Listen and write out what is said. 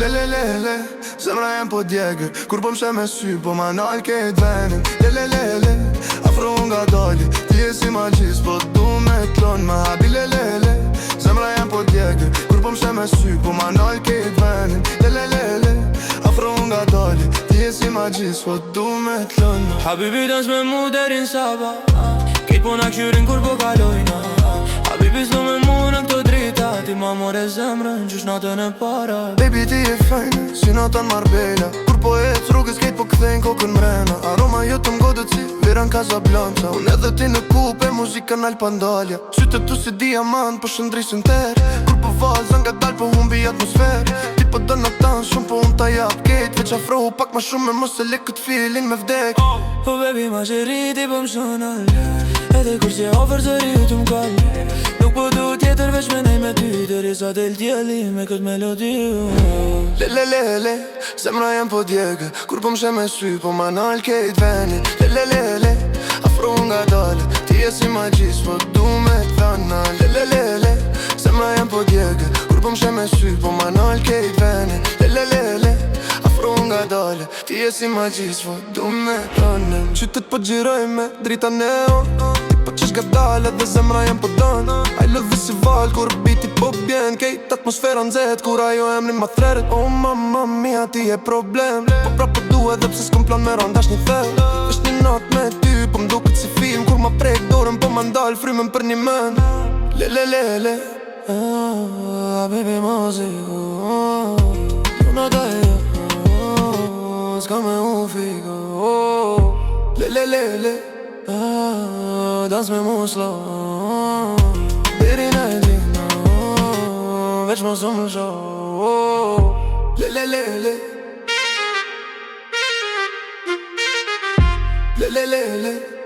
Le, zemra jem po djegë Kur po mshe me sy, po ma nalë kejt venin Le, afro nga dali Ti e si magjis, po du me klon me habi Le, zemra jem po djegë Kur po mshe me sy, po ma nalë kejt venin Le, afro nga dali Ti e si magjis, po du me klon me Habibi dans me mu derin saba Kejt po na këshyrin kur po kalojna Habibi s'do me mu në këto drita Ti ma more zemrën qysh natën e para Baby ti e fejnë, si natën Marbella Kur po ec rrugës kejt po kthejnë kokën mrena Aroma jotë m'godët si Viran Casablanca Unë edhe ti në kupe, muzika n'al pandalja Sytë tu si diamant, po shëndrisin ter Kur po valë, nga dal po humbi atmosfer Ti po dën në tanë, shumë po unë ta jap kejt Veç afrohu pak ma shumë me mos e le këtë feeling me vdek Po baby ma qëri ti po m'shonal Edhe kur si ofër zëri të m'kall Nuk po du tjetër veç me nej me ty Deri sa del djeli me këtë melodi Le, zemra jem po djegë Kur po mshe me sy, po ma nalë kejt venin Le, afro nga dale Ti e si magjis, po du me t'thana Le, zemra jem po djegë Kur po mshe me sy, po ma nalë kejt venin Le, afro nga dale Ti e si magjis, po du me t'thana Qytet po gjiroj me drita neon Ti po qesh ga dale dhe zemra jem po don I love si val kur biti po bjen Kejt atmosfera nxehet kur ajo emrin ma thret Oh mamma mia ti e problem Po pra po du edhe pse s'kom plan me randash një thell Është një nat me ty po m'duket si film Kur ma prek dorën po ma ndal frymën për një mend Le baby mozi Una da s'ka me u figo Le dans me mu slow Deri në e dina Veç mos u më show Le